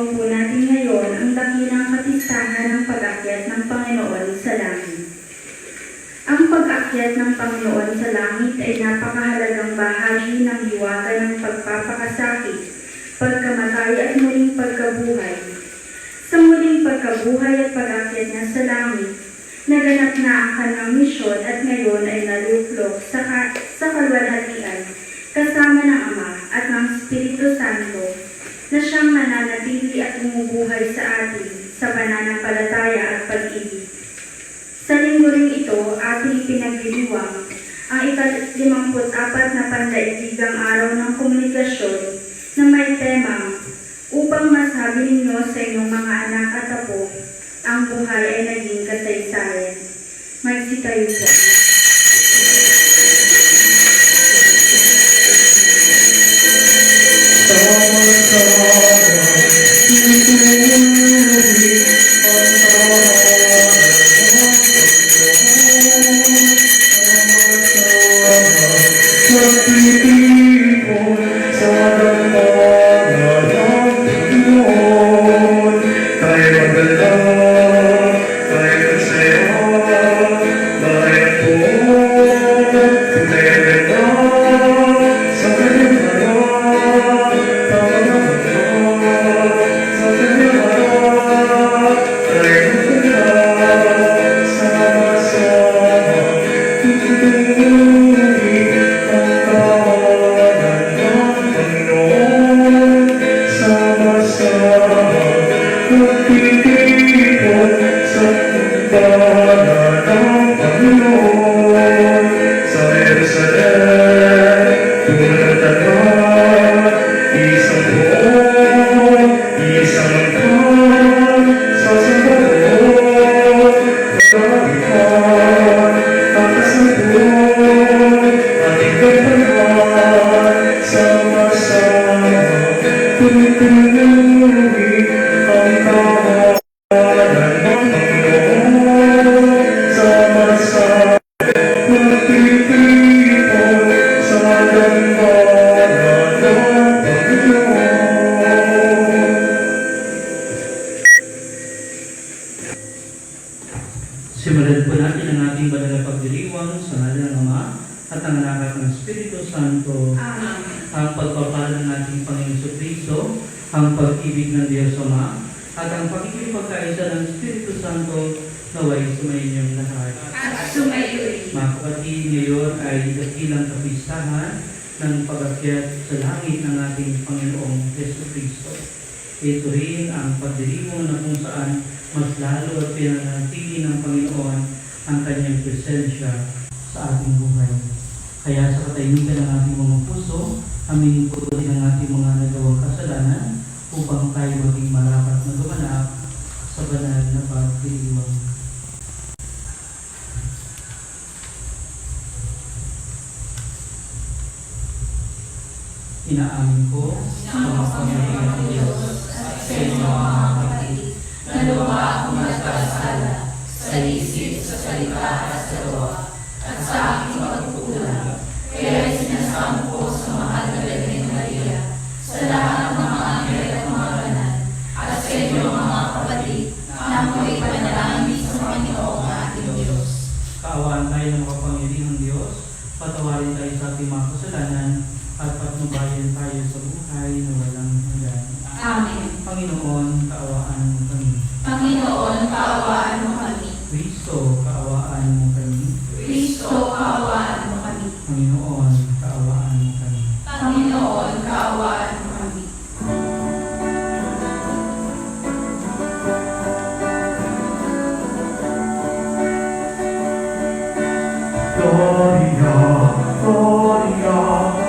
Diniriwang po natin ngayon ang dakilang katistahan ng pag-akyat ng Panginoon sa langit. Ang pag-akyat ng Panginoon sa langit ay napakahalagang bahagi ng hiwaga ng pagpapakasakit, pagkamatay at muling pagkabuhay. Sa muling pagkabuhay at pag-akyat niya sa langit, naganap na ang kanyang misyon at ngayon ay naluklok sa kalwalhatian kasama ng Ama at ng Espiritu Santo na siyang nananatili at bumubuhay sa atin sa pananampalataya at pag-ibig. Sa linggo ring ito, ating pinagdiriwang ang ika-54 na pandaigdigang araw ng komunikasyon na may temang upang masabi ninyo sa inyong mga anak at apo, ang buhay ay naging kasaysayan. Magsitayo po. Simulan po natin ang ating banal na pagdiriwang sa ngalan ng Ama at ng Anak at ng Espiritu Santo. Amen. Ang pagpapala ng ating Panginoon Jesucristo, ang pag-ibig ng Diyos Ama, at ang pakikipagkaisa ng Espiritu Santo naway sumayinyong lahat. At sumayoy. Mga kapatid, ngayon ay dakilang kapistahan ng pag-akyat sa langit ng ating Panginoong Jesucristo. Ito rin ang pagdiriwang na kung saan mas lalo at pinanatili ng Panginoon ang kanyang presensya sa ating buhay. Kaya sa katahimikan ng ating mga puso, aminin po rin ang ating mga nagawang kasalanan upang tayo maging marapat na gumanap sa banal na pagdiriwang. Inaamin ko sa mga pamilya ng Diyos at sa inyo mga kapatid na luwa akong nagkasala sa isip, sa salita at sa gawa at sa aking pagkukulang. Kaya sinasamo ko sa mahal na Birhen Maria, sa lahat ng mga anghel at mga banal, at sa inyo mga kapatid na ako'y panalangin sa Panginoong ating Diyos. Kaawaan tayo ng makapangyarihang Diyos, patawarin tayo sa ating mga kasalanan, at patnubayan tayo sa buhay na walang hanggan. Amen. Panginoon, kaawaan mo kami. Panginoon, kaawaan mo kami. Kristo, kaawaan mo kami. Kristo, kaawaan mo kami. Panginoon, kaawaan mo kami. Panginoon, kaawaan mo kami. Gloria, Gloria.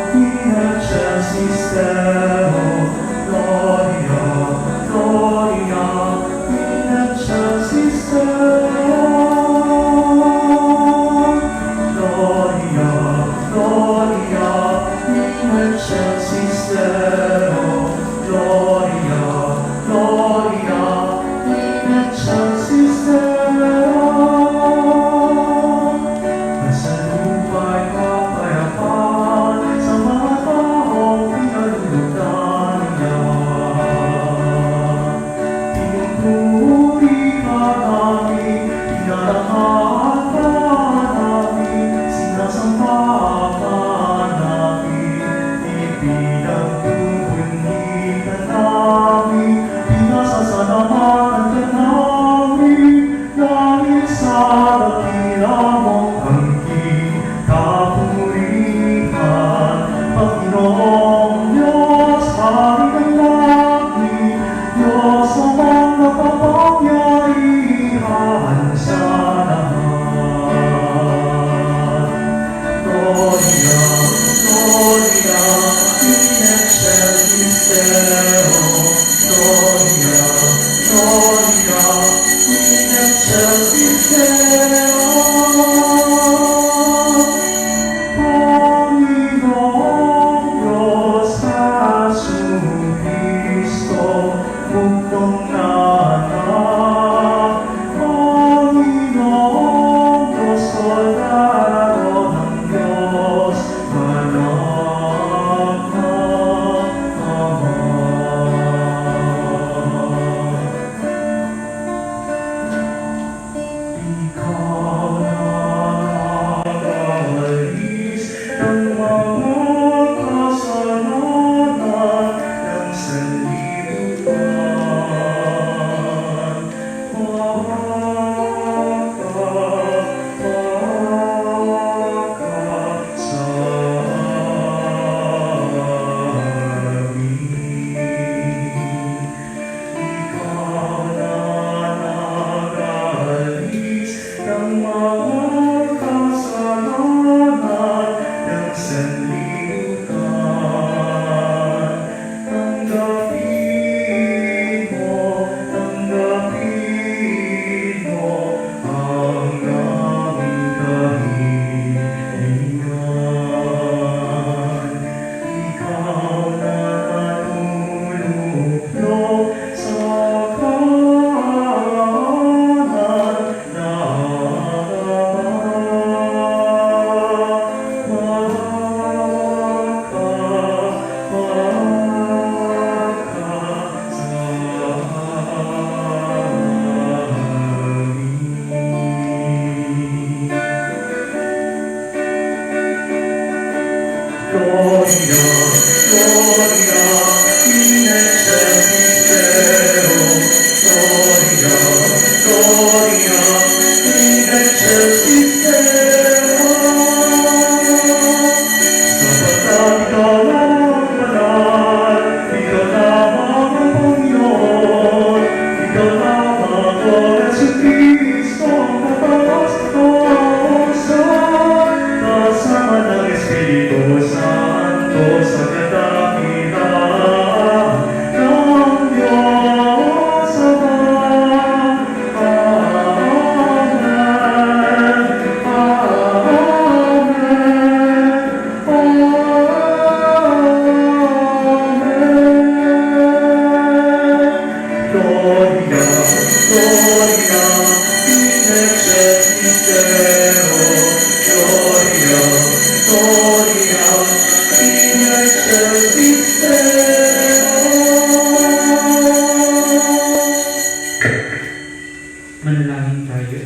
Manalangin tayo.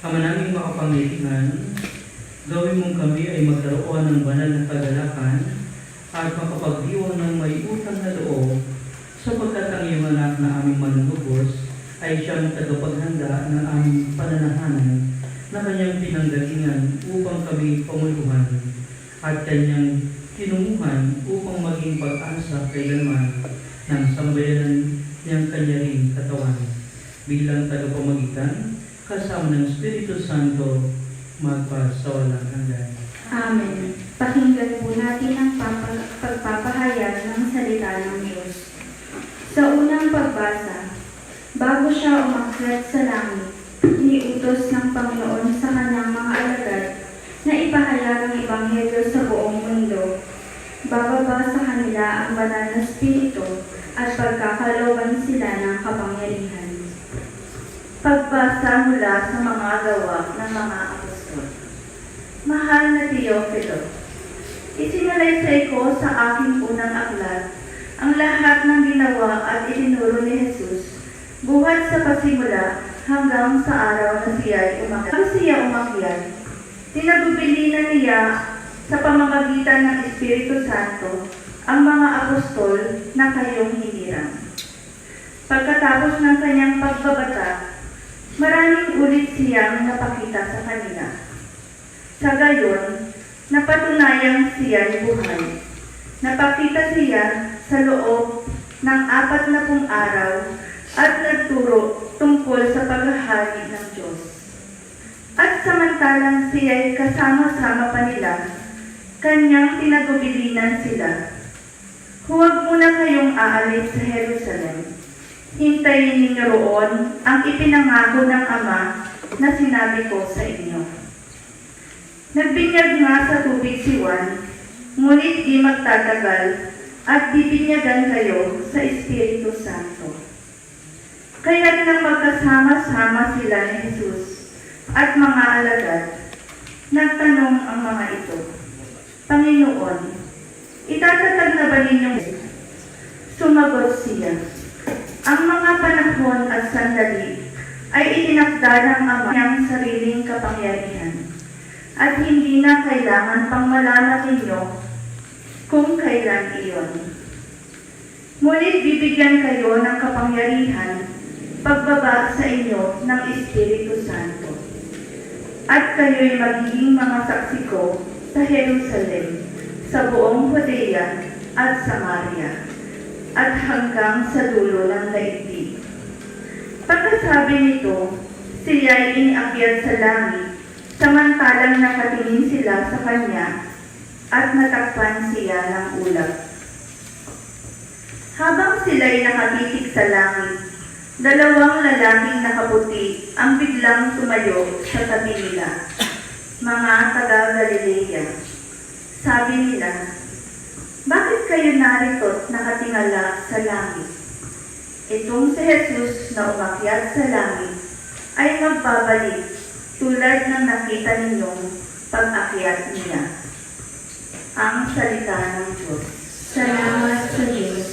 Ama naming makapangyarihan, gawin mong kami ay magkaroon ng banal na kagalakan at makapagdiwang ng may utang na loob sapagkat ang iyong anak na aming manunubos ay siyang tagapaghanda ng aming pananahanan na kanyang pinanggalingan upang kami pamuluhan at kanyang tinunguhan upang maging pag-asa kailanman ng sambayanan niyang kanya ring katawan bilang tagapamagitan kasama ng Espiritu Santo magpasawalang hanggan. Amen. Pakinggan po natin ang pagpapahayag ng salita ng Diyos. Sa unang pagbasa, bago siya umakyat sa langit, iniutos ng Panginoon sa kanyang mga alagad na ipahayag ang Ebanghelyo sa buong mundo. Bababa sa kanila ang banal na Espiritu at pagkakalooban sila ng kapangyarihan. Pagbasa mula sa mga gawa ng mga apostol. Mahal na Teofilo, isinalaysay ko sa aking unang aklat ang lahat ng ginawa at itinuro ni Jesus buhat sa pasimula hanggang sa araw na siya umakyat. Tinagubilinan niya sa pamamagitan ng Espiritu Santo ang mga apostol na kayong hiniram. Pagkatapos ng kanyang pagbabata, maraming ulit siyang napakita sa kanila. Sa gayon, napatunayang siya'y buhay. Napakita siya sa loob ng 40 araw at nagturo tungkol sa paghahari ng Diyos. At samantalang siya'y kasama-sama pa nila, kanyang tinagubilinan sila. Huwag muna kayong aalis sa Jerusalem. Hintayin ninyo roon ang ipinangako ng Ama na sinabi ko sa inyo. Nagbinyag nga sa tubig si Juan, ngunit di magtatagal at bibinyagan kayo sa Espiritu Santo. Kaya nang magkasama-sama sila ni Jesus at mga alagad, nagtanong ang mga ito, Panginoon, itatatag na ba ninyong? Sumagot siya, ang mga panahon at sandali ay itinakda ng Ama niyang sariling kapangyarihan at hindi na kailangan pang malaman ninyo kung kailan iyon. Ngunit bibigyan kayo ng kapangyarihan pagbaba sa inyo ng Espiritu Santo. At kayo'y magiging mga saksi ko sa Jerusalem, sa buong Judea at Samaria, at hanggang sa dulo ng daigdig. Pagkasabi nito, siya'y iniakyat sa langit, samantalang nakatingin sila sa kanya at natakpan siya ng ulap. Habang sila'y nakatitig sa langit, dalawang lalaking nakaputi ang biglang tumayo sa tabi nila, mga taga-Galilea. Sabi nila, bakit kayo narito't nakatingala sa langit? Itong si Jesus na umakyat sa langit ay magbabalik tulad ng nakita ninyong pag-akyat niya. Ang salita ng Diyos. Salamat sa Diyos.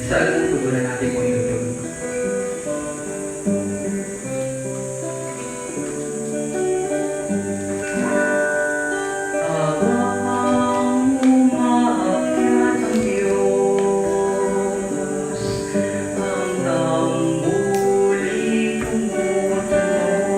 Sa alam tugunan natin mo yung Diyos. Habang umaakyat ang Diyos, hanggang muli tumutunog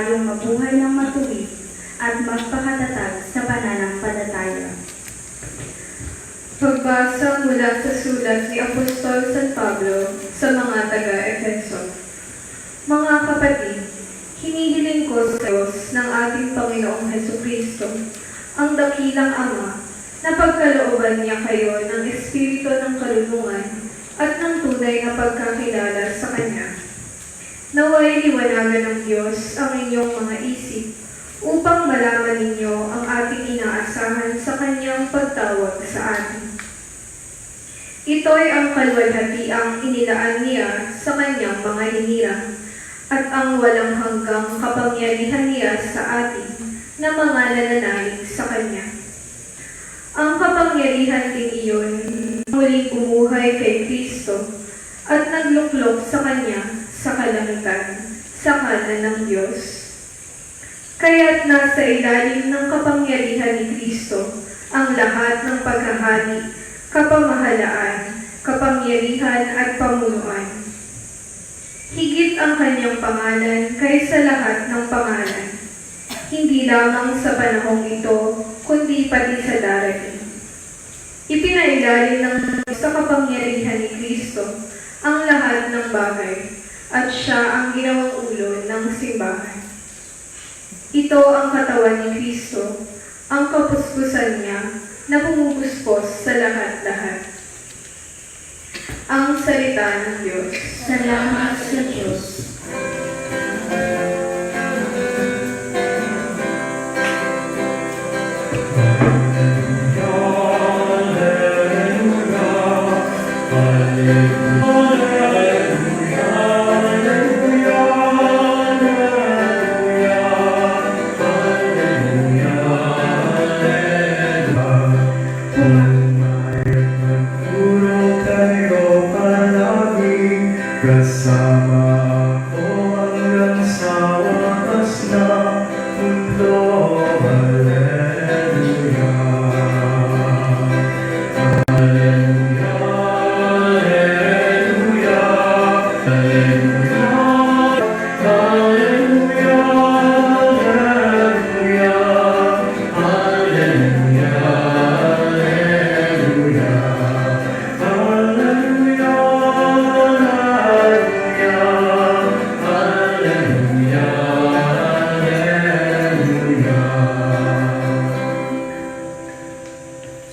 tayong mabuhay ng matuwid at magpakatatag sa pananampalataya. Pagbasa mula sa sulat ni Apostol San Pablo sa mga taga-Efeso. Mga kapatid, hinihiling ko sa Diyos ng ating Panginoong Hesukristo, ang dakilang Ama, na pagkalooban niya kayo ng espiritu ng karunungan at ng tunay na pagkakilala sa Kanya. Naway liwanagan ng Diyos ang inyong mga isip upang malaman ninyo ang ating inaasahan sa Kanyang pagtawag sa atin. Ito'y ang kaluwalhatiang inilaan niya sa Kanyang mga hinirang at ang walang hanggang kapangyarihan niya sa atin na mga nananalig sa Kanya. Ang kapangyarihan din iyon muling umuhay kay Kristo at nagluklok sa Kanya sa kalangitan, sa kanan ng Diyos. Kaya't nasa ilalim ng kapangyarihan ni Kristo ang lahat ng paghahari, kapamahalaan, kapangyarihan at pamunuan. Higit ang Kanyang pangalan kaysa lahat ng pangalan, hindi lamang sa panahong ito, kundi pati sa darating. Ipinailalim ng sa kapangyarihan ni Kristo ang lahat ng bagay, at siya ang ginawang ulo ng simbahan. Ito ang katawan ni Kristo, ang kapuspusan niya na pumupuspos sa lahat-lahat. Ang salita ng Diyos. Salamat sa Diyos. Kasama ako hanggang sa wakas na mundo. Hallelujah. Hallelujah. Hallelujah. Hallelujah. Hallelujah. Hallelujah. Hallelujah.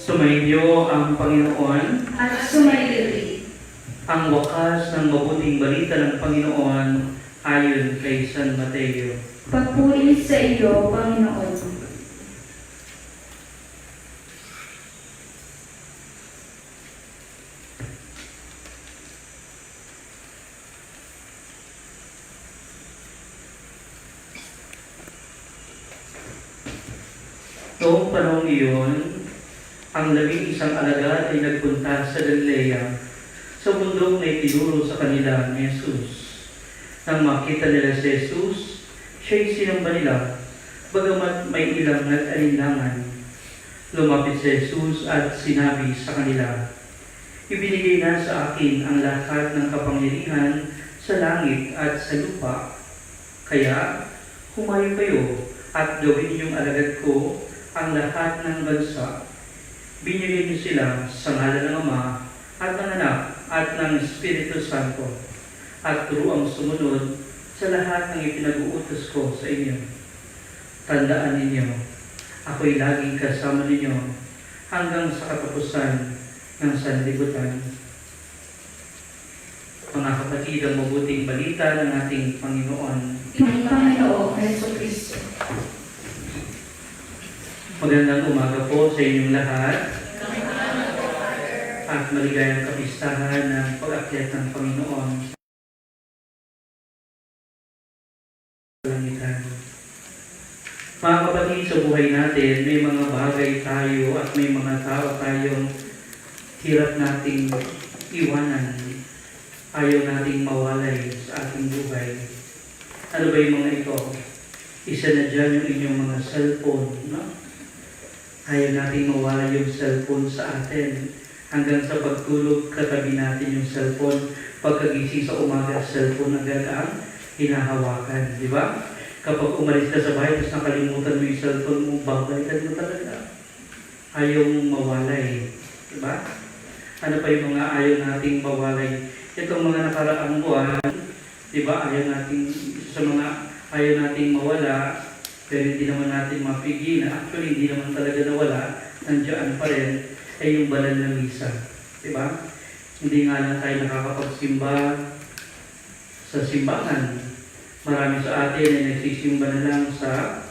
Sumainyo ang Panginoon, At sumailiri. ang wakas ng mabuting balita ng Panginoon ayon kay San Mateo. Papuri sa iyo, Panginoon. Noong panahon iyon, ang 11 alagad ay nagpunta sa Galilea, sa bundok na itinuro sa kanila ni Jesus. Nang makita nila si Jesus, siya'y sinamba nila, bagamat may ilang nag-alinlangan. Lumapit si Jesus at sinabi sa kanila, "Ibinigay na sa akin ang lahat ng kapangyarihan sa langit at sa lupa. Kaya, humayo kayo at gawin niyong alagad ko ang lahat ng bansa. Binigay niyo sila sa ngalan ng Ama at ng Anak at ng Espiritu Santo, at turuang sumunod sa lahat ng ipinag-uutos ko sa inyo. Tandaan ninyo, ako'y laging kasama ninyo hanggang sa katapusan ng sanlibutan." Mga kapatid, ang mabuting balita ng ating Panginoon. Ng Panginoong Hesukristo. Magandang umaga po sa inyong lahat at maligayang kapistahan ng pag-akyat ng Panginoon sa langitan. Mga kapatid, sa buhay natin, may mga bagay tayo at may mga tao tayong hirap nating iwanan. Ayaw nating mawalay sa ating buhay. Ano ba yung mga ito? Isa na dyan yung inyong mga cellphone, no? Ayaw natin mawala yung cellphone sa atin. Hanggang sa pagtulog, katabi natin yung cellphone. Pagkagising sa umaga, cellphone agad ang hinahawakan. Di ba? Kapag umalis ka sa bahay, tapos nakalimutan mo yung cellphone mo, babalikan mo talaga. Ayaw mong mawalay. Diba? Ano pa yung mga ayaw nating mawalay? Itong mga nakaraang buwan, diba? Ayaw nating, sa mga ayaw nating mawala, pero hindi naman natin mapigil. Actually, hindi naman talaga nawala. Nandiyan pa rin ay yung banal na misa. Diba? Hindi nga lang tayo nakakapagsimba sa simbahan. Marami sa atin ay nagsisimba na lang sa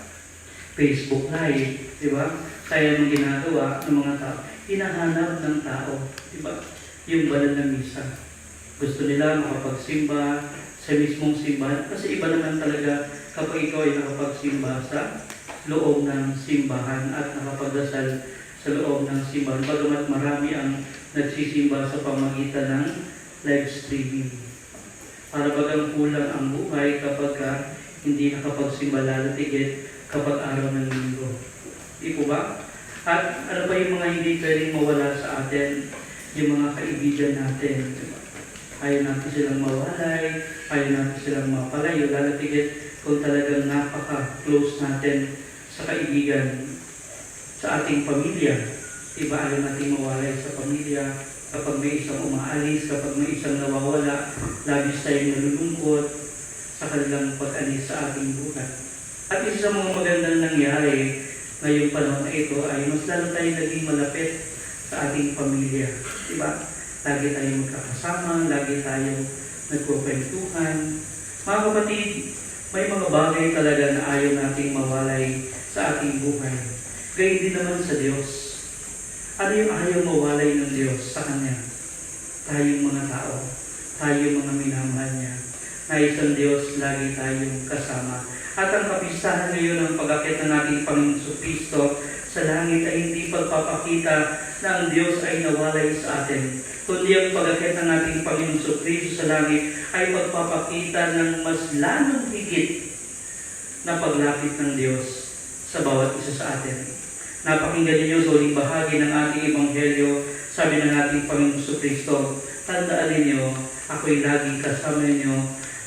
Facebook Live. Diba? Kaya nung ginagawa ng mga tao, hinahanap ng tao. Diba? Yung banal na misa. Gusto nila makapagsimba sa mismong simbahan. Kasi iba naman talaga kapag ikaw ay nakapagsimba sa loob ng simbahan at nakapagdasal sa loob ng simbahan. Bagamat marami ang nagsisimba sa pamagitan ng live streaming. Para bagang kulang ang buhay kapag hindi nakapagsimba, lalo tigit kapag araw ng linggo. Di po ba? At ano ba yung mga hindi pwedeng mawala sa atin? Yung mga kaibigan natin. Diba? Ayaw natin silang mawalay, ayaw natin silang mapalayo, lalo tigit kung talagang napaka-close natin sa kaibigan sa ating pamilya. Diba? Ayaw natin mawalay sa pamilya. Kapag may isang umaalis, kapag may isang nawawala, labis tayong nalulungkot sa kanilang pag-alis sa ating buhay. At isa sa mga magandang nangyari ngayong panahon na ito ay mas lalo tayong naging malapit sa ating pamilya. Diba? Lagi tayong magkakasama, lagi tayong nagkukwentuhan. Mga kapatid, may mga bagay talaga na ayaw nating mawalay sa ating buhay. Gayun din naman sa Diyos. Ano yung ayaw mawalay ng Diyos sa Kanya? Tayong mga tao, tayong mga minamahal niya. Na isang Diyos, lagi tayong kasama. At ang kapistahan ngayon ng pag-akit ng ating Panginoon Kristo sa langit ay hindi pagpapakita na ang Diyos ay nawalay sa atin. Kundi ang pag-akit ng ating Panginoon Kristo sa langit ay pagpapakita ng mas lalong higit na paglapit ng Diyos sa bawat isa sa atin. Napakinggan ninyo sa uling bahagi ng ating Ebanghelyo, sabi ng ating Panginoon Kristo, tandaan ninyo, ako'y laging kasama ninyo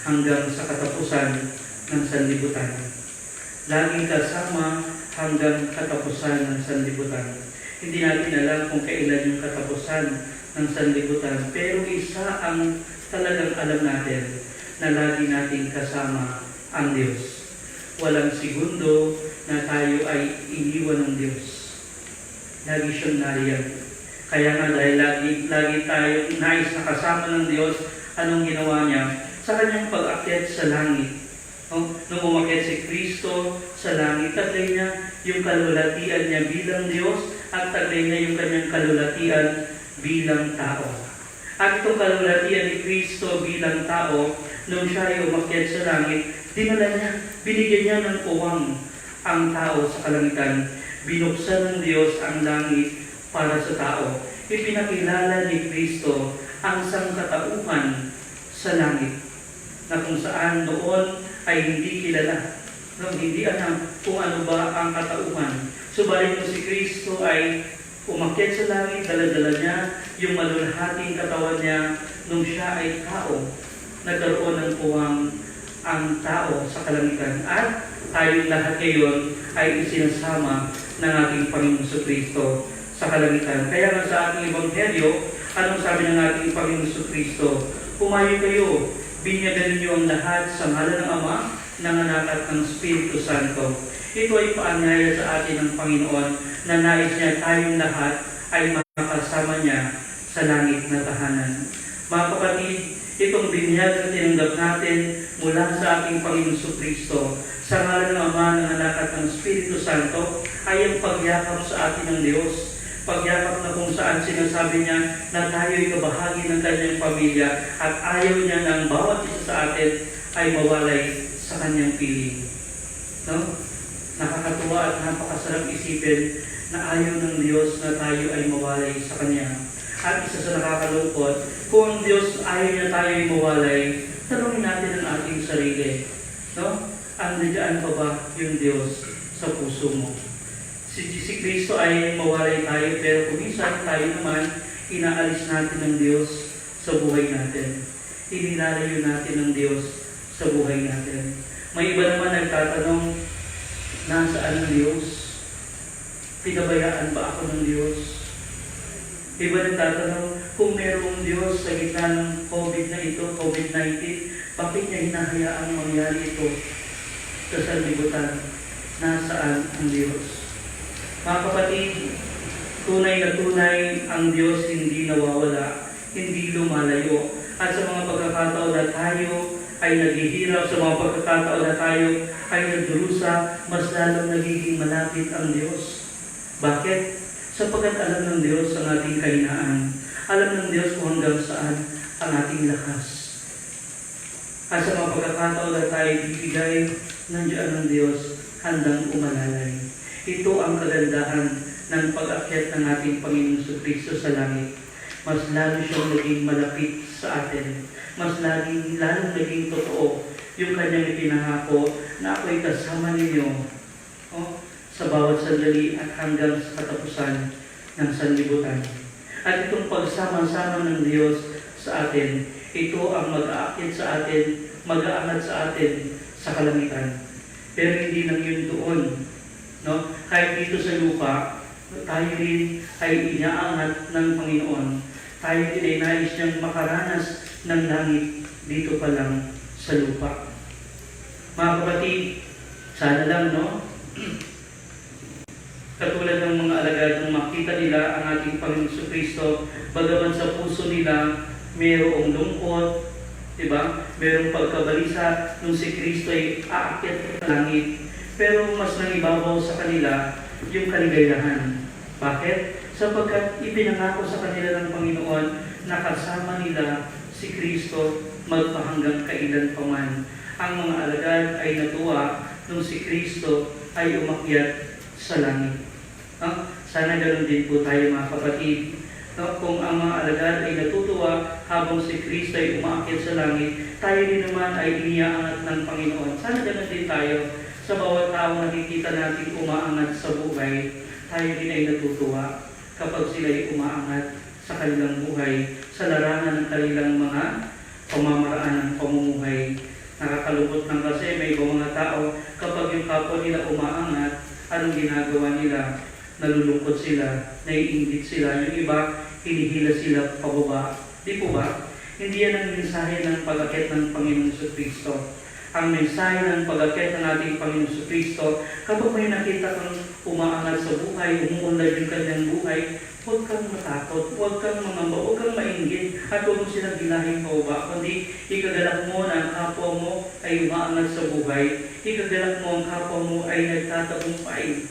hanggang sa katapusan ng sanlibutan. Laging kasama hanggang katapusan ng sanlibutan. Hindi natin alam kung kailan yung katapusan ng sanlibutan, pero isa ang talagang alam natin na lagi nating kasama ang Diyos. Walang segundo na tayo ay iniwan ng Diyos. Lagi siyang nariyan. Kaya nga dahil lagi tayo nais na kasama ng Diyos, anong ginawa niya? Sa kanyang pag-akyat sa langit. Nung umakyat si Kristo sa langit, taglay niya yung kalulatian niya bilang Diyos at taglay niya yung kanyang kalulatian bilang tao. At itong kalulatian ni Kristo bilang tao, nung siya ay umakyat sa langit, dinala niya, binigyan niya ng uwang ang tao sa kalangitan. Binuksan ng Diyos ang langit para sa tao. Ipinakilala ni Kristo ang sangkatauhan sa langit, na kung saan noon ay hindi kilala, hindi alam kung ano ba ang katauhan. Subalit nung si Kristo ay umakyat sa langit, dala-dala niya yung malulhating katawan niya nung siya ay tao. Nagkaroon ng puwang ang tao sa kalangitan. At tayong lahat ngayon ay isinasama ng ating Panginoon Kristo sa kalangitan. Kaya nga sa ating Ebanghelyo, anong sabi ng ating Panginoon Kristo? Pumayo kayo, binyagan ninyo ang lahat sa ngalan ng Ama, ng Anak at ng Espiritu Santo. Ito ay paanyaya sa atin ng Panginoon na nais niya tayong lahat ay makasama niya sa langit na tahanan. Mga kapatid, itong binyag na tinanggap natin mula sa ating Panginoon Kristo sa ngalan ng Ama, ng Anak at ng Espiritu Santo ay ang pagyakap sa atin ng Diyos. Pagyakap na kung saan sinasabi niya na tayo'y kabahagi ng kanyang pamilya at ayaw niya ng bawat isa sa atin ay mawalay sa kanyang piling. No? Nakakatuwa at napakasarap isipin na ayaw ng Diyos na tayo ay mawalay sa Kanya. At isa sa nakakalungkot, kung ang Diyos ayaw niya tayo ay mawalay, tanungin natin ang ating sarili. No? Andiyan pa ba yung Diyos sa puso mo? Si Kristo ay mawalay tayo, pero kung minsan tayo naman, inaalis natin ng Diyos sa buhay natin. Inilalayo natin ng Diyos sa buhay natin. May iba naman nagtatanong, nasaan ang Diyos? Pinabayaan ba ako ng Diyos? Iba nagtatanong, kung mayroong Diyos sa gitna ng COVID na ito, COVID-19, bakit niya hinahayaang mangyari ito sa sanlibutan? Nasaan ang Diyos? Mga kapatid, tunay na tunay ang Diyos hindi nawawala, hindi lumalayo. At sa mga pagkakataon na tayo ay naghihirap, sa mga pagkakataon na tayo ay nagdurusa, mas lalong nagiging malapit ang Diyos. Bakit? Sapagkat alam ng Diyos ang ating kahinaan. Alam ng Diyos kung hanggang saan ang ating lakas. At sa mga pagkakataon na tayo bibigay, nandiyan ng Diyos handang umalalay. Ito ang kagandahan ng pag-akyat ng ating Panginoong Kristo sa langit. Mas lalo siyang naging malapit sa atin. Mas lalong naging totoo yung kanyang ipinangako na ako'y kasama ninyo sa bawat sandali at hanggang sa katapusan ng sanlibutan. At itong pagsama-sama ng Diyos sa atin, ito ang mag-aakyat sa atin, mag-aangat sa atin sa kalangitan. Pero hindi lang yun doon. No? Kahit dito sa lupa, tayo rin ay inaangat ng Panginoon. Tayo rin ay nais niyang makaranas ng langit dito pa lang sa lupa. Mga kapatid, sana lang, no? Katulad ng mga alagad nung makita nila ang ating Panginoon Kristo, bagaman sa puso nila mayroong lungkot, diba? Mayroong pagkabalisa nung si Kristo ay aakyat sa langit. Pero mas nangibabaw sa kanila yung kaligayahan. Bakit? Sapagkat ipinangako sa kanila ng Panginoon na kasama nila si Kristo magpahanggang kailan pa man. Ang mga alagad ay natuwa nung si Kristo ay umakyat sa langit. Sana ganoon din po tayo mga kapatid. Kung ang mga alagad ay natutuwa habang si Kristo ay umakyat sa langit, tayo din naman ay iniaangat ng Panginoon. Sana ganoon din tayo. Sa bawat tao na nakikita natin umaangat sa buhay, tayo din ay natutuwa kapag sila ay umaangat sa kanilang buhay, sa larangan ng kanilang mga pamamaraan ng pamumuhay. Nakakalungkot lang kasi may ibang mga tao, kapag yung kapwa nila umaangat, anong ginagawa nila? Nalulungkot sila, naiinggit sila. Yung iba, hinihila sila pababa. Di po ba? Hindi yan ang mensahe ng pag-akyat ng Panginoong Kristo. Ang mensahe ng pag-akyat ng ating Panginoong Kristo, kapag may nakita kang umaangat sa buhay, umuunlad yung kanyang buhay, huwag kang matakot, huwag kang mangamba, huwag kang mainggit, at huwag mo silang gilahin pababa, kundi ikagalak mo na ang kapwa mo ay umaangat sa buhay, ikagalak mo ang kapwa mo ay nagtatagumpay.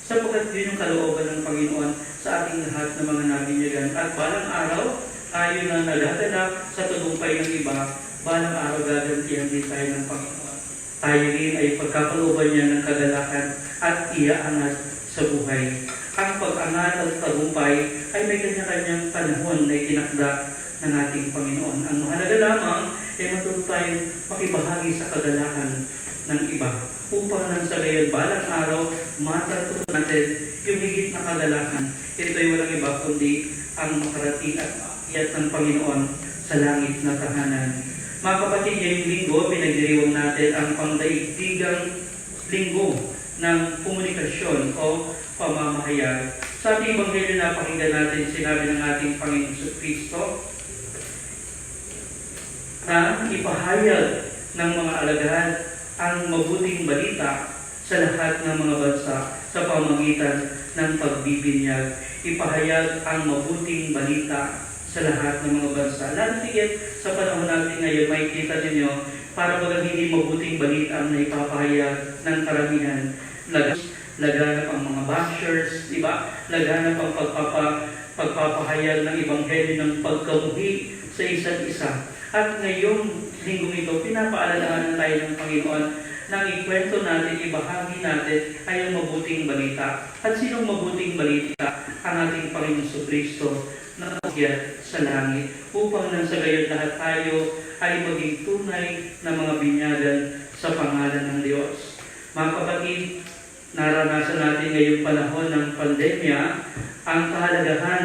Sapagkat yun yung kalooban ng Panginoon sa ating lahat ng mga nabinyagan. At balang araw, tayo na nagaganap sa tagumpay ng iba, balang araw gagantihan din tayo ng Panginoon. Tayo rin ay pagkakalooban niya ng kagalakan at iaangat sa buhay. Ang pag-angat at tagumpay ay may kanya-kanyang panahon na itinakda ng ating Panginoon. Ang mahalaga lamang ay matuto tayong makibahagi sa kagalakan ng iba upang nang sa gayon balang araw matatuto natin yung higit na kagalakan. Ito ay walang iba kundi ang makarating at maakyat ng Panginoon sa langit na tahanan. Mga kapatid, ngayong linggo, pinagdiriwang natin ang pangdaigdigang linggo ng komunikasyon o pamamahayag. Sa ating Ebanghelyo na pakinggan natin, sinabi ng ating Panginoon Kristo na ipahayag ng mga alagad ang mabuting balita sa lahat ng mga bansa sa pamamagitan ng pagbibinyag. Ipahayag ang mabuting balita sa lahat ng mga bansa. Lalo tigit sa panahon natin ngayon, may kita ninyo, para bagang hindi mabuting balita ang naipapahayag ng karamihan. Laganap ang mga bashers, diba? Laganap ang pagpapahayag ng Ebanghelyo ng pagkamuhi sa isa't isa. At ngayong linggong ito, pinapaalalahanan tayo ng Panginoon nang ikwento natin, ibahagi natin ay ang mabuting balita. At sinong mabuting balita? Ang ating Panginoon Kristo na umakyat sa langit upang nang sa gayon lahat tayo ay maging tunay na mga binyagan sa pangalan ng Diyos. Mga kapatid, naranasan natin ngayong panahon ng pandemya ang kahalagahan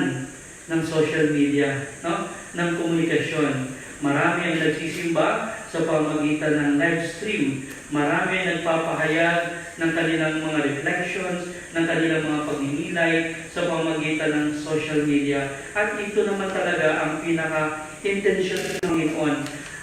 ng social media, no? Ng komunikasyon. Marami ang nagsisimba sa pamamagitan ng live stream. Marami nagpapahayag ng kanilang mga reflections, ng kanilang mga pagninilay sa pamamagitan ng social media. At ito naman talaga ang pinaka-intention ng Panginoon.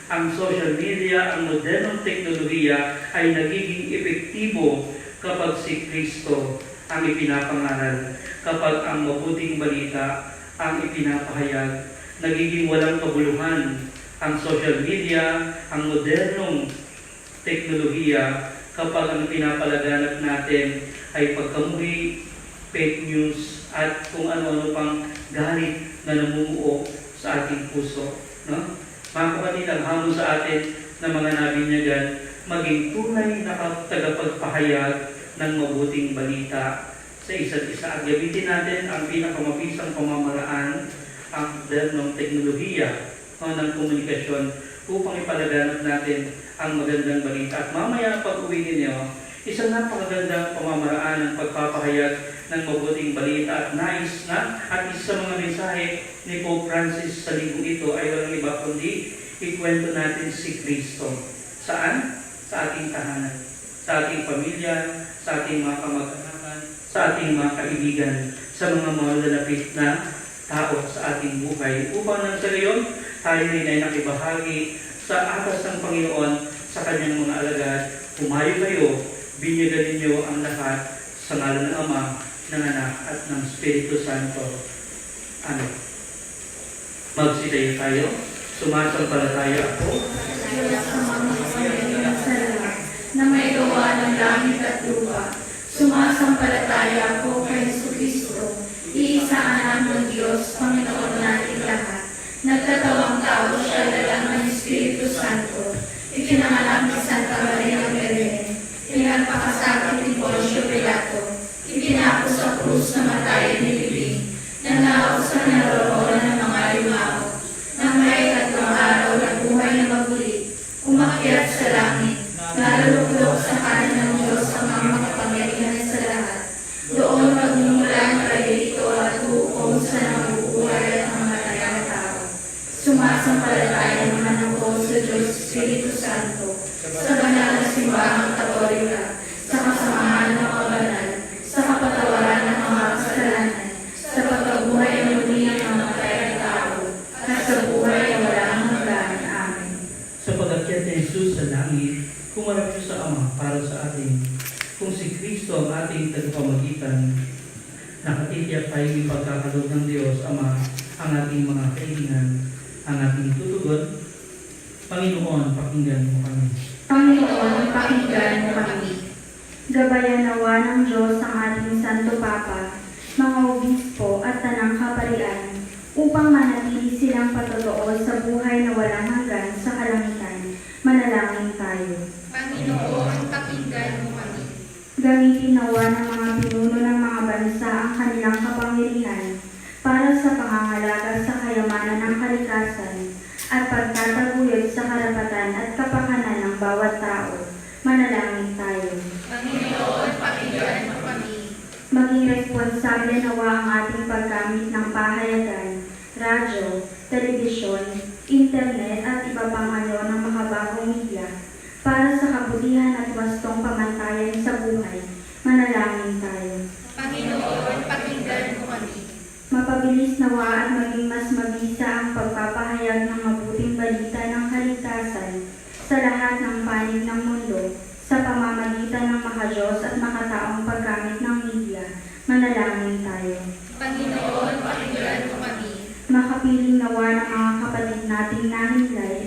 Ang social media, ang modernong teknolohiya ay nagiging epektibo kapag si Kristo ang ipinapangaral, kapag ang mabuting balita ang ipinapahayag. Nagiging walang kabuluhan ang social media, ang modernong teknolohiya kapag ang pinapalaganap natin ay pagkamuri, fake news, at kung ano-ano pang galit na namumuo sa ating puso. No? Mga kapatid, ang hamon sa atin ng mga nabinyagan, maging tunay na tagapagpahayag ng mabuting balita sa isa't isa. At gamitin natin ang pinakamabisang pamamaraan, ang modernong teknolohiya ng komunikasyon upang ipalaganap natin ang magandang balita. At mamaya pag-uwi ninyo, isang napakagandang pamamaraan ng pagpapahayag ng mabuting balita at nais na at isa sa mga mensahe ni Pope Francis sa linggong ito ay walang iba kundi ikwento natin si Kristo. Saan? Sa ating tahanan, sa ating pamilya, sa ating mga kamag-anak, sa ating mga kaibigan, sa mga malalapit na tao sa ating buhay. Upang nang sa gayon, tayo rin ay nakibahagi sa atas ng Panginoon sa kanyang mga alagad. Humayo kayo, binyagan ninyo ang lahat sa ngalan ng Ama, ng Anak, at ng Espiritu Santo. Amen. Magsitayo tayo. Sumasampalataya ako na may gawa ng langit at lupa. Sumasampalataya ako kay Jesucristo, iisa anak ng Diyos, Panginoon natin lahat. Nagkatawang tao siya dala ng Espiritu Santo. Ipinanganak ni Santa Maria Magdalena. Pinagpakasakit ni Poncio Pilato. Ipinako sa krus na matayin ni Libing. Nangaw sa naroroon ng mga yumao. Nang may tatlong araw na buhay na maguli, umakyat sa langit, naluluklok sa kanan ng Diyos ang mga makapangyarihan sa lahat. Doon magmumula ng rayito at hukom sa nabubuhay at mamatay na tao. Sumasampalataya naman ako sa Diyos Espiritu Santo, sa banal na simbahang Katolika, sa kasamahan ng mga banal, sa kapatawaran ng mga kasalanan, sa pagkabuhay ng muli ng mga matay na tao, at sa buhay na walang hanggan. Amen. sa pag-akyat ni Jesus sa langit, kumarap siya sa Ama para sa atin. Kung si Kristo ang ating tagapamagitan, nakatitiyak tayong ipagkakaloob ng Diyos Ama ang ating mga kailangan, ang ating tutugon. Panginoon, pakinggan mo kami. Panginoon, pakinggan mo kami. Gabayan nawa ng Diyos ang ating Santo Papa, mga obispo at tanang kaparian, upang manatili silang patotoo sa buhay na walang hanggan sa kalangitan. Manalangin tayo. Panginoon, pakinggan mo kami. Gamitin nawa ng mga pinuno ng mga bansa ang kanilang kapangyarihan para sa pangangalaga sa kayamanan ng kalikasan at pagtataguyod sa karapatan at kapakanan ng bawat tao. Manalangin tayo. Panginoon, pakinggan mo kami. Maging responsable nawa ang ating paggamit ng pahayagan, radyo, telebisyon, internet at iba pang anyo ng makabagong media para sa kabutihan at wastong pamantayan sa buhay. Manalangin tayo. Panginoon, pakinggan mo kami. Mapabilis nawa at maging mas mabisa ang pagpapahayag ng mabuting balita ng kaligtasan sa lahat ng panig ng mundo sa pamamagitan ng makadiyos at makataong paggamit ng media. Manalangin tayo. Panginoon, pakinggan mo kami. Makapiling nawa ng mga kapatid nating nahinlay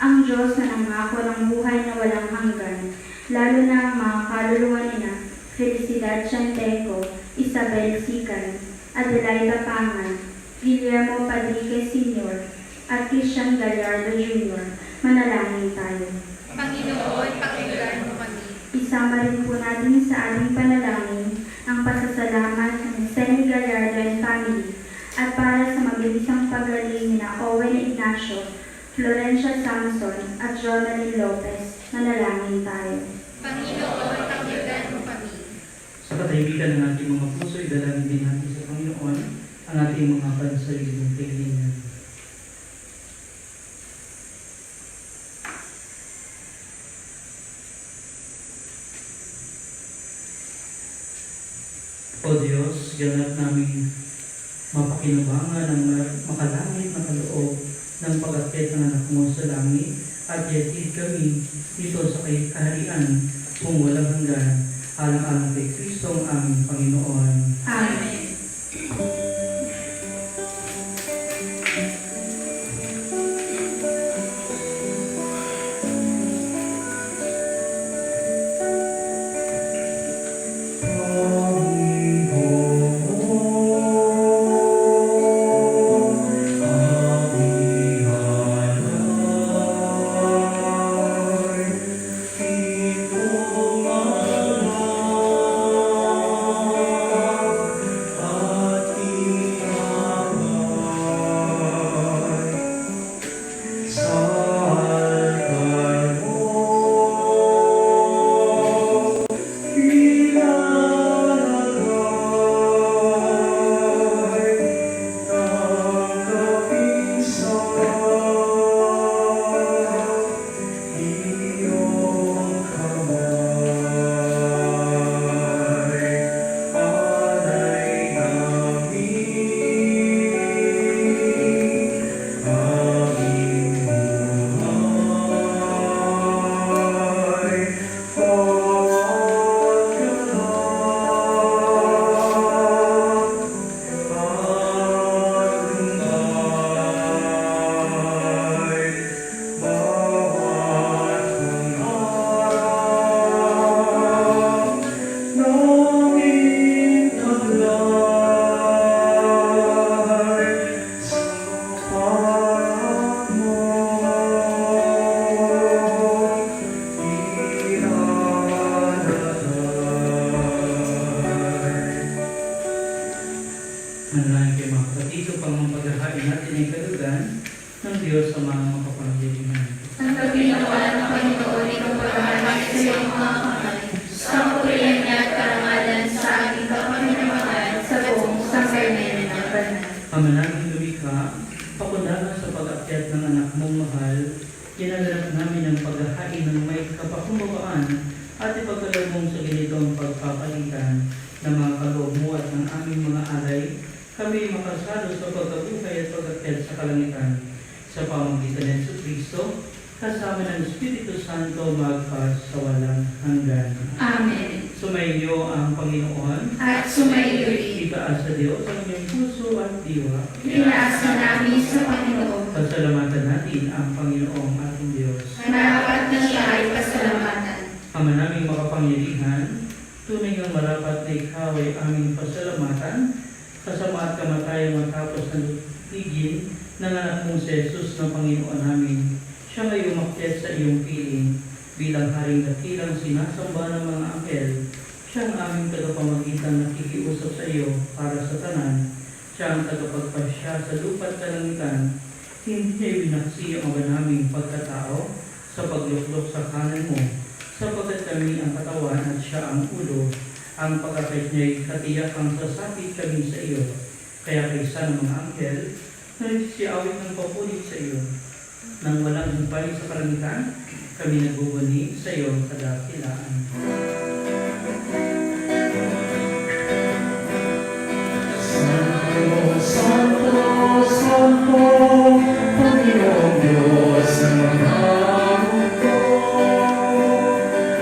ang Diyos na nangako ng buhay na walang hanggan, lalo na ang mga kaluluwa nila, Felicidad Chanteco, Isabel Sican, Adelaida Pangan, Guillermo Padrique Sr., at Christian Gallardo Jr. Manalangin tayo. Panginoon, pakinggan mo kami. Isama rin po natin sa ating panalangin ang pasasalamat ng Seni Gallardo and family at para sa mabilisang pagaling ni Owen Ignacio, Florencia Samson at Jonalyn Lopez. Manalangin tayo. Panginoon, pakinggan mo kami. Sa katahimikan ng ating mga puso, idalangin din natin sa Panginoon ang ating mga pansariling kailangan. O Diyos, ganap namin mapakinabangan ang makalangit na kaloob ng pag-akyat ng anak mo sa langit at yatid kami dito sa kaharian kung walang hanggan alang-alang kay Kristo ang aming Panginoon. Amen. Manalangin kayo mga kapatid upang mapaghahain natin ay kalugan ng Diyos sa mga makapangyarihan. Ang kapinawan ng Panginoon itong pagmamahal sa iyong mga kamay, sa purihan niya at karangalan sa ating kapanginawahan sa buong sangkaynan ng banal. Pamanangin lumikha, pakundangan sa pag-akyat ng anak mong mahal, ginanap namin ang paghahain ng may kapakumbabaan at ipagkalaw mong sa ganitong pagpapalitan ng mga kaloob mo at ng aming mga alay, kami makasalo sa pagkabuhay at pag-akyat sa kalangitan sa pamamagitan ng Kristo, kasama ng Espiritu Santo magpas sa walang hanggan. Amen. Sumainyo ang Panginoon, At sumayo rin. itaas sa Diyos ang inyong puso at diwa. Inaasa namin sa Panginoon. Pasalamatan natin ang Panginoong ating Diyos. Marapat na siya ay pasalamatan. Ama naming makapangyarihan, tunay ngang marapat na ikaw ay aming pasalamatan, kasama at kamatayan matapos na tigil ng anak mong si Jesus na Panginoon namin. Siya ngayon umakyat sa iyong piling bilang haring dakilang sinasamba ng mga anghel. Siya ang aming tagapamagitan na nakikiusap sa iyo para sa tanan. Siya ang tagapagpasya sa lupa't kalangitan. Hindi niya ibinaksi ang ama naming pagkatao sa pagluklok sa kanan mo, sapagkat kami ang katawan at siya ang ulo. Ang pagkakait niya'y katiyakang sasapit kami sa iyo. Kaya kaysa ng mga anghel, nagsisiawit ng papuri sa iyo. Nang walang humpay sa kalangitan, kami nagbubuni sa iyo kadakilaan. Santo, Santo, Santo, Panginoong Diyos ng mga mundo,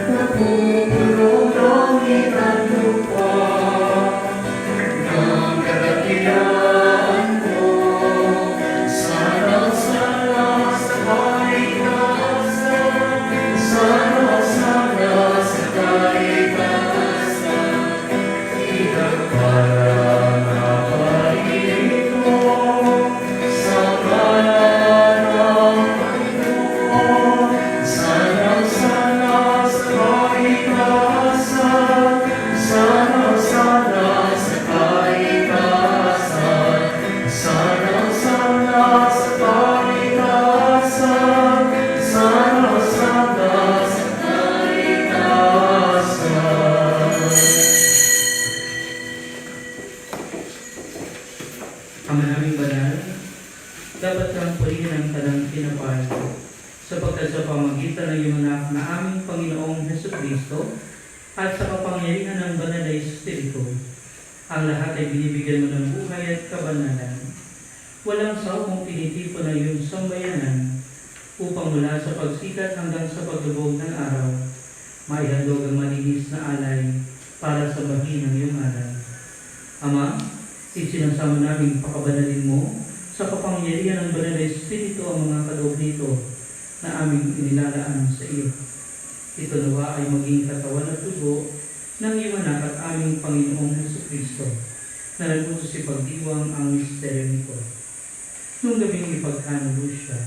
napupuro langit at lupa ng kadakilaan mo. Sana-sana sa kaligtasan, sana-sana sa kaligtasan, itagparang napalit mo sa ngalan ng Panginoon. Sana-sana sa kaligtasan, sana-sana sa kaligtasan, sana-sana sa kaligtasan, sana-sana sa kaligtasan. Ama naming banal, dapat kang purihin ang talang pinapal, sapagkat sa pamagitan ng iyong anak na aming Panginoong Hesukristo at sa kapangyarihan ng banal na Espiritu, Ang lahat ay binibigyan mo ng buhay at kabanalan. Walang sawang tinitipon na iyong sambayanan upang mula sa pagsikat hanggang sa paglubog ng araw, maihandog ang malinis na alay para sa bahin ng iyong alay. Ama, isinasama namin pakabanalin mo sa kapangyarihan ng Banal na Espiritu ang mga kaloob nito na aming inilalaan sa iyo. Ito nawa ay maging katawan at dugo ng iyong anak at aming Panginoong Jesucristo na nagpuso si pagdiwang ang misteryo nito. Nung gabing ipagkanulo siya,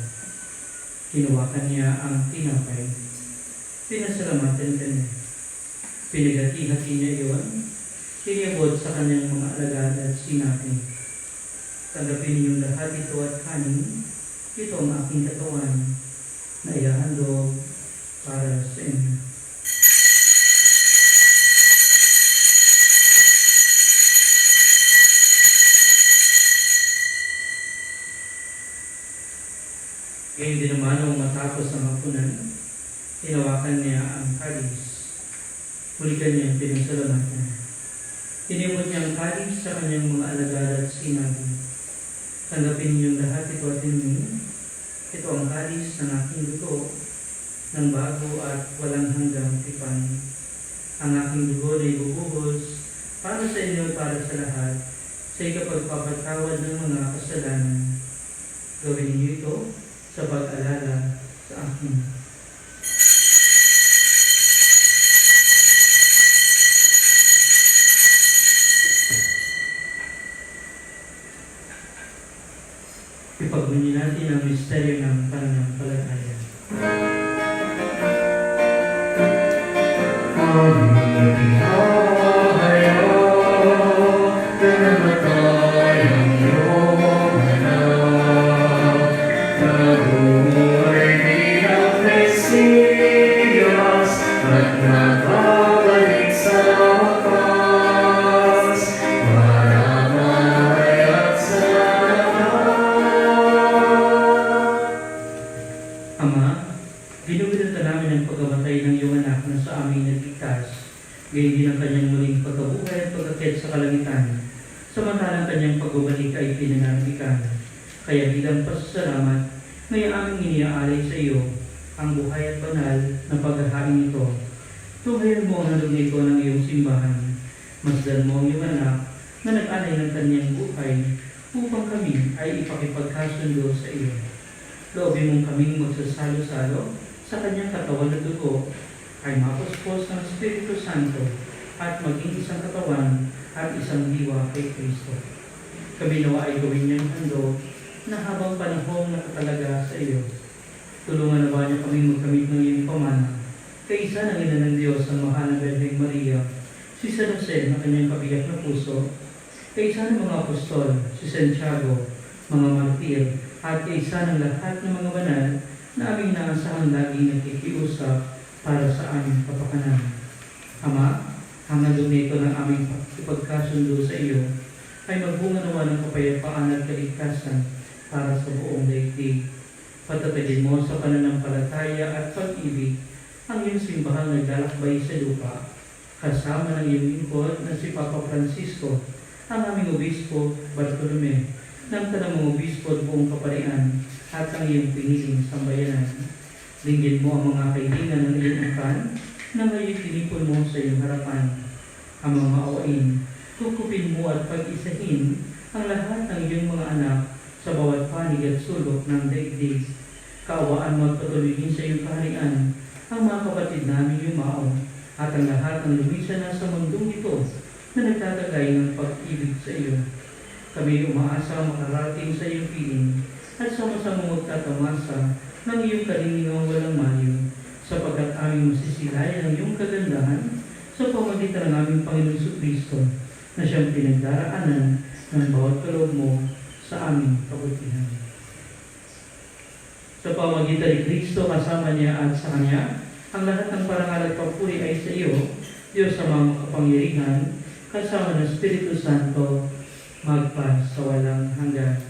hinawakan niya ang tinapay. Pinasalamatan kanya. Pinagati-hati niya iyon. Iniyabot sa kanyang mga alagad at sinabi, tanggapin niyong lahat ito at kanin. Ito ang aking katawan na iahandog para sa inyo. Ngayon din naman nung matapos ang hapunan, hinawakan niya ang kalis. Hulikan niya ang pinasalamatan. Tinimot niya ang kalis sa kanyang mga alagad at sinabi, tanggapin niyong lahat ito at inumin. Ito ang kalis ng aking dugo, ng bago at walang hanggang tipan. Ang aking dugo na ibubuhos para sa inyo at para sa lahat, sa ikapagpapatawad ng mga kasalanan. Gawin niyo ito sa pag-alala sa akin. Ipagbunyi natin ang misteryo ng pananampalataya. Ama, ginugulat namin ang pagkamatay ng iyong anak na sa aming nagligtas, gayon din ang kanyang muling pagkabuhay at pagkakit sa kalangitan, samantalang kanyang pagbabalik ay pinananabikan. Kaya bilang pasasalamat, ngayon aming iniaalay sa iyo ang buhay at banal na paghahain ito. Tuhayan mo ang handog nito ng iyong simbahan. Masdan mo ang iyong anak na nag-alay ng kanyang buhay upang kami ay ipakipagkasundo sa iyo. Loobin mong kaming magsasalo-salo sa kanyang katawan at dugo ay mapuspos ng Espiritu Santo at maging isang katawan at isang diwa kay Kristo. Kami nawa ay gawin niyang handog na habang panahon nakatalaga sa iyo. Tulungan nawa niya kami magkamit ng iyong pamana. Kaisa ng ina ng Diyos ang mahal na Birheng Maria, si San Jose na kanyang kabiyak na puso, kaisa ng mga apostol, si Santiago, mga martir, at kaisa ng lahat ng mga banal na aming naasahan laging nakikiusap para sa aming kapakanan. Ama, ang handog nito ng aming ipagkasundo sa iyo ay magbunga nawa ng kapayapaan at kaligtasan para sa buong daigdig. Patatagin mo sa pananampalataya at pag-ibig ang iyong simbahang naglalakbay sa lupa, kasama ng iyong lingkod na si Papa Francisco, ang aming obispo Bartolome, ng tanang obispo at buong kaparian at ang iyong piniling sambayanan. Linggin mo ang mga kaibigan ng iyong angkan na ngayon tinipon mo sa iyong harapan. Ang mga maawain, tukupin mo at pag-isahin ang lahat ng iyong mga anak sa bawat panig at sulok ng daigdig. Kaawaan mo at patuloyin sa iyong kaharian ang mga kapatid namin yumao at ang lahat ng lumisan na sa mundong ito na nagtatagay ng pag-ibig sa iyo. Kami umaasa makarating sa iyong piling at sama-sama magtatamasa ng iyong kalinlingang walang maliw, sapagkat aming masisilayan ang iyong kagandahan sa pamagitan ng aming Panginoon Jesucristo na siyang pinagdaraanan ng bawat kaloob mo sa aming kabutihan. Sa pamagitan ni Kristo, kasama niya at sa Kanya, ang lahat ng parangal at papuri ay sa iyo, Diyos sa mga kapangyarihan, kasama ng Espiritu Santo, magpa sa walang hanggan.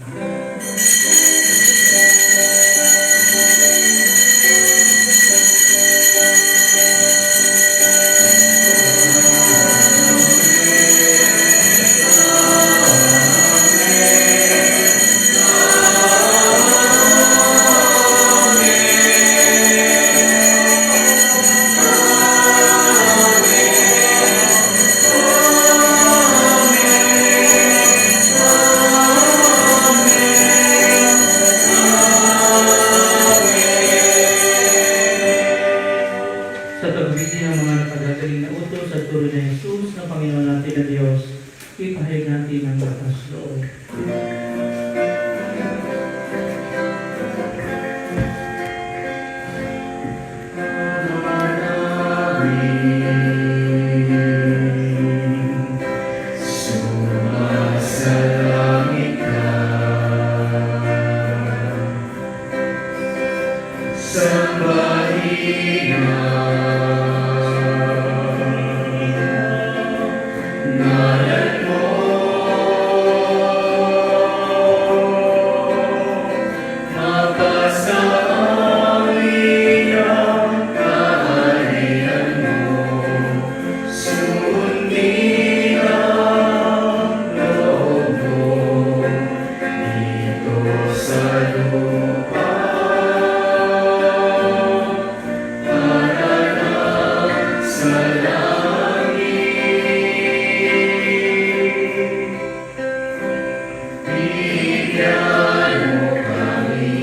Bigyan mo kami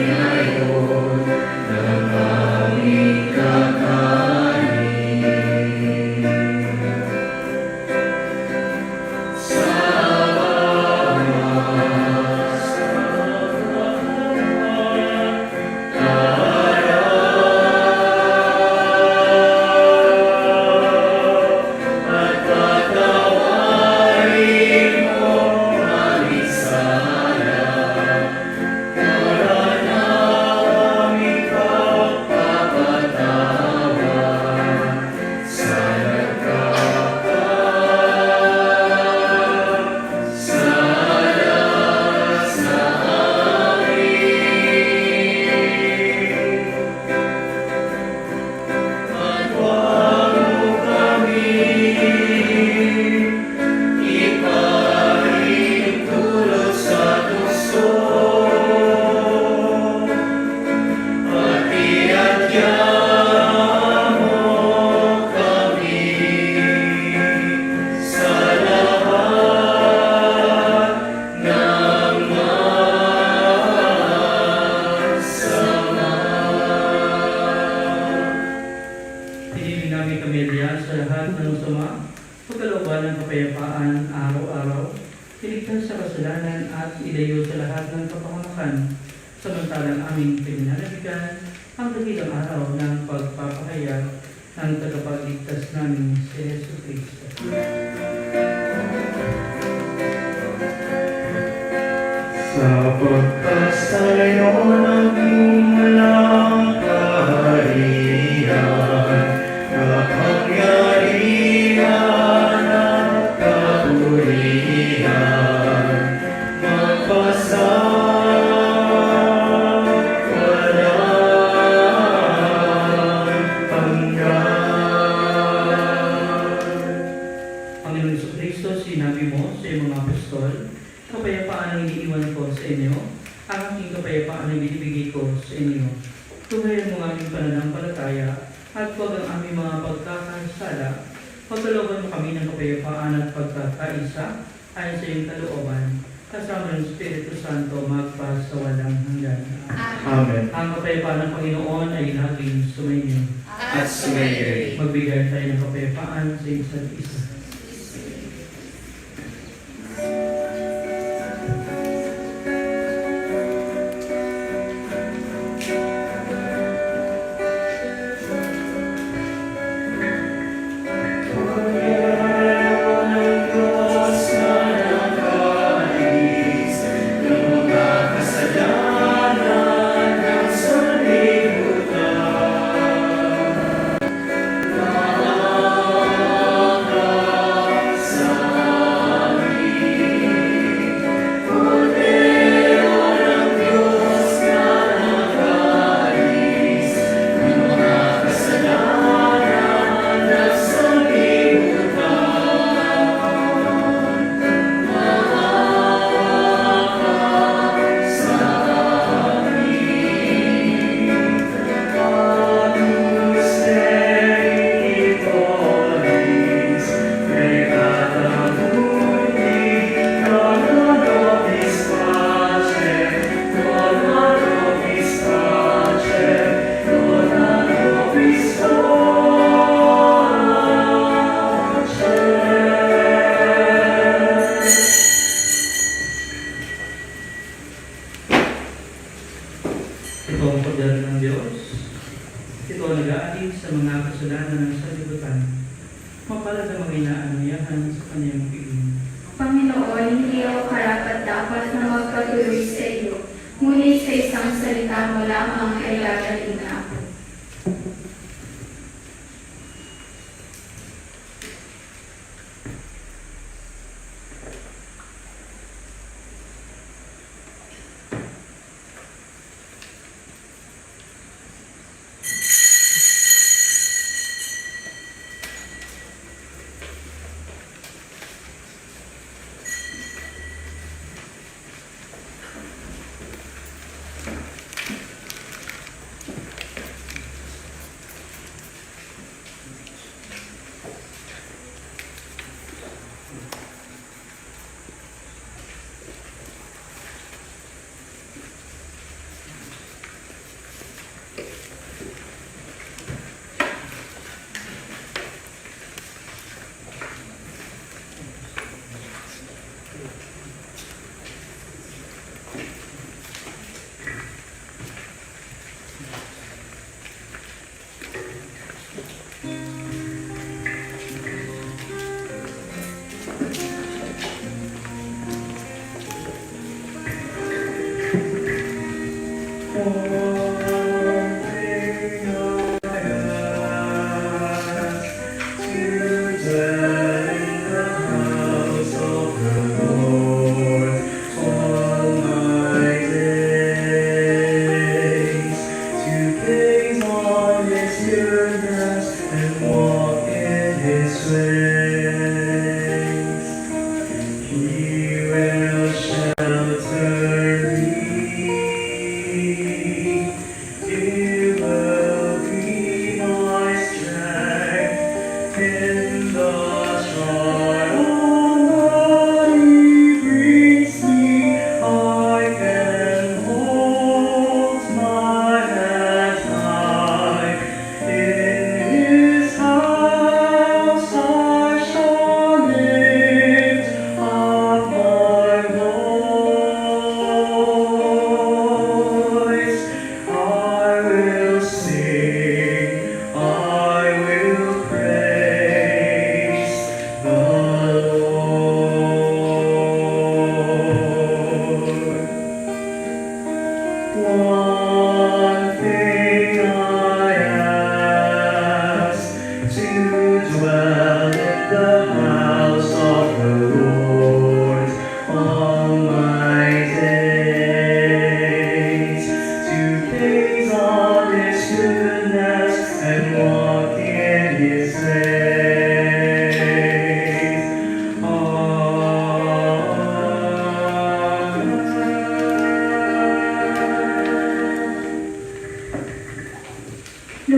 ngayon ng aming kakanin. At patawarin mo aming sala, para na aming pagpapatawa sa nagkakasala sa amin. At huwag mo kami ipahintulot sa tukso, at iadya mo kami sa lahat ng masama. Pinili namin kami diyan sa lahat ng sama, pagkalooban ng kapayapaan araw-araw, iligtas sa kasalanan at ilayo sa lahat ng kapahamakan, samantalang aming pinananabigan ang dakilang araw ng pagpapahayag ng tagapagligtas namin si Yesu Cristo. Sa pagkasayo ng mulang kaharian, kapangyarihan at kapurihan, magpasawalang hanggan. Panginoon Jesucristo, sinabi mo sa iyong mga apostol, kapayapaan ang iniiwan ko sa inyo, ang aking kapayapaan ang binibigay ko sa inyo. Tuhayan mo ang aming pananampalataya at huwag ang aming mga pagkakasala. Pagkalooban mo kami ng kapayapaan at pagkakaisa ayon sa iyong kalooban, kasama ng Espiritu Santo magpasawalang hanggan. Amen. Ang kapayapaan ng Panginoon ay laging sumainyo. At sumayin. Magbigay tayo ng kapayapaan sa isa't isa. Ito ang pagdala ng Diyos. Ito ang nag-aalin sa mga kasalanan ng sanlibutan. Mapalad ang mga inaanayahan sa kanyang piling. Panginoon, hindi ako karapat-dapat na magpatuloy sa iyo, ngunit sa isang salita mo lamang ay lalating ako.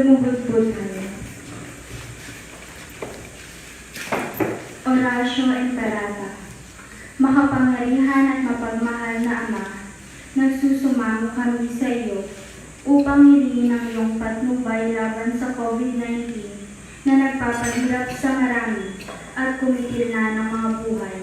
Lumubudbud tayo. Orasyo Imperata. Makapangyarihan at mapagmahal na Ama, nagsusumamo kami sa iyo upang hilingin ang iyong patnubay laban sa COVID-19 na nagpapahirap sa marami at kumitil na ng mga buhay.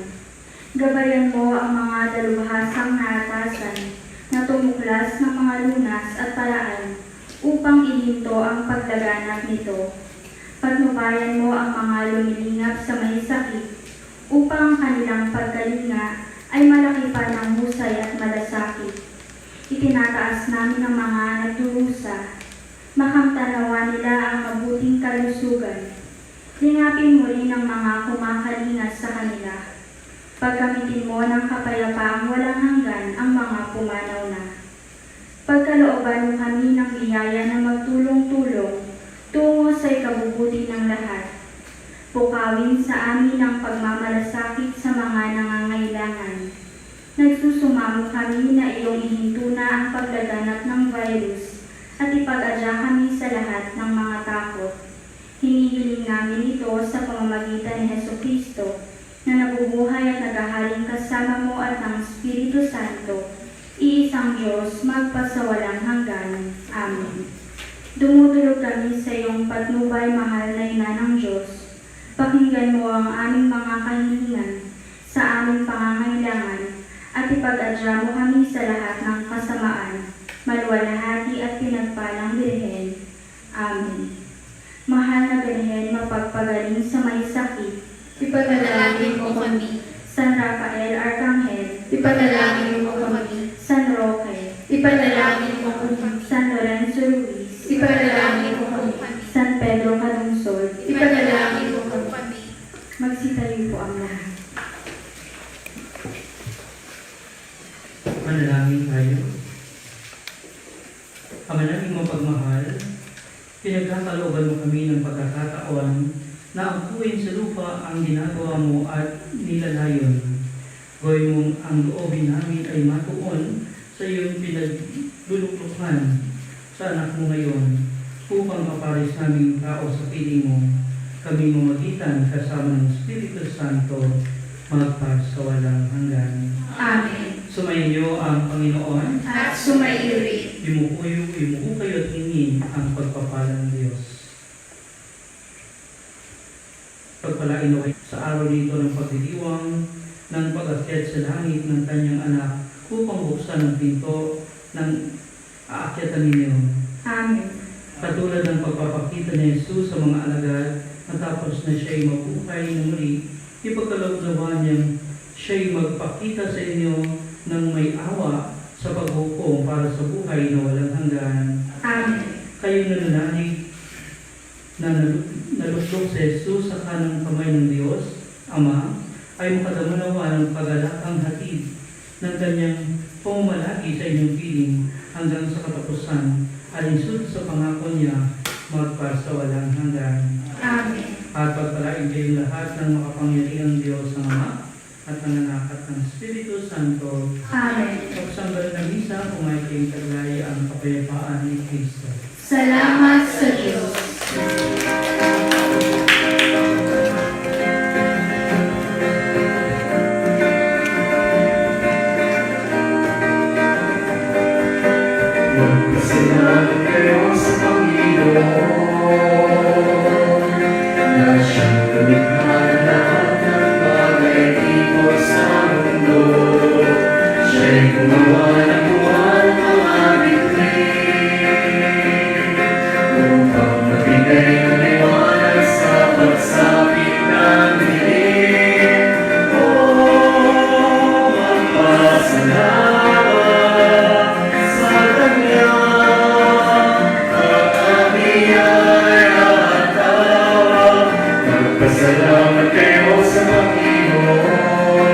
Gabayan mo ang mga dalubhasang naatasan na tumuklas ng mga lunas at paraan upang ihinto ang paglaganap nito. Patnubayan mo ang mga lumilingap sa may sakit upang ang kanilang pagkalinga ay malaki pa ng husay at malasakit. Itinataas namin ang mga nagdurusa, makamtanawa nila ang mabuting kalusugan. Lingapin mo rin ang mga kumakalingas sa kanila. Pagkamitin mo ng kapayapaang walang hanggan ang mga pumanaw na. Pagkalooban mo kami ng biyaya na magtulong-tulong tungo sa ikabubuti ng lahat. Pukawin sa amin ang pagmamalasakit sa mga nangangailangan. Nagsusumamo kami na iyong ihinto na ang paglaganap ng virus at ipag-adya kami sa lahat ng mga takot. Hinihiling namin ito sa pamamagitan ni Hesukristo na nabubuhay at naghahaling kasama mo at ng Espiritu Santo, iisang Diyos magpasawalang hanggan. Amen. Dumudulog kami sa iyong patnubay, mahal na Ina ng Diyos. Pakinggan mo ang aming mga kahilingan sa aming pangangailangan at ipag-adya mo kami sa lahat ng kasamaan, maluwalhati at pinagpalang Birhen. Amen. Mahal na Birhen, mapagpagaling sa may sakit, Ipanalangin mo kami. San Rafael Arcangel, Ipanalangin mo kami. San Roque, Ipanalangin mo kami. San Lorenzo Ruiz, Ipanalangin mo kami. San Pedro Calungsod, Ipanalangin mo kami. magsitayo po ang lahat. Manalangin tayo. Ama naming mapagmahal, pinagkakalooban mo kami ng pagkakataon na angkuin sa lupa ang ginagawa mo at nilalayon. Gawin mong ang loobin namin ay matuon sa iyong pinagluluklukan sa anak mo ngayon upang kapares naming tao sa piling mo, kami mamagitan kasama ng Espiritu Santo magpas sa walang hanggan. Amen. Sumainyo ang Panginoon. At sumaiyo rin. Imuko kayo at hingin ang pagpapalang Diyos. Pagpalain mo sa araw nito ng pagdiriwang ng pag-akyat sa langit ng kanyang anak upang buksan ang pinto ng aakyatan ninyo. Amen. Katulad ng pagpapakita ni Jesus sa mga alagad matapos na siya'y mabuhay na muli, ipagkaloob-laban niyang siya'y magpakita sa inyo ng may awa sa paghukom para sa buhay na walang hanggan. Amen. Kayo nananalig na naluslok sa Jesus sa kanang kamay ng Diyos, Ama, ay makadamanawa ng pagalakang hatid ng kanyang pamamalagi sa inyong piling hanggang sa katapusan, alinsud sa pangako niya, magpas sa walang hanggan. Amen. At pagpalain kayong lahat ng makapangyarihang Diyos ng Ama at ng Anak at ng Espiritu Santo. Amen. Pagsambal ng misa, kumain kayong taglay ang kapayapaan ni Kristo. Salamat sa Diyos. Magpasalamat kayo sa Panginoon na siyang lumikha ng lahat ng bagay dito sa mundo. Siya'y gumawa ng buwan ng aming upang magbigay ng liwanag sa pagsapit ng dilim. Oh, magpasalamat sa Kanya at biyaya at tawa. Magpasalamat kayo sa Panginoon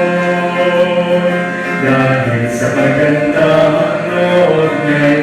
dahil sa kagandahan noon niya'y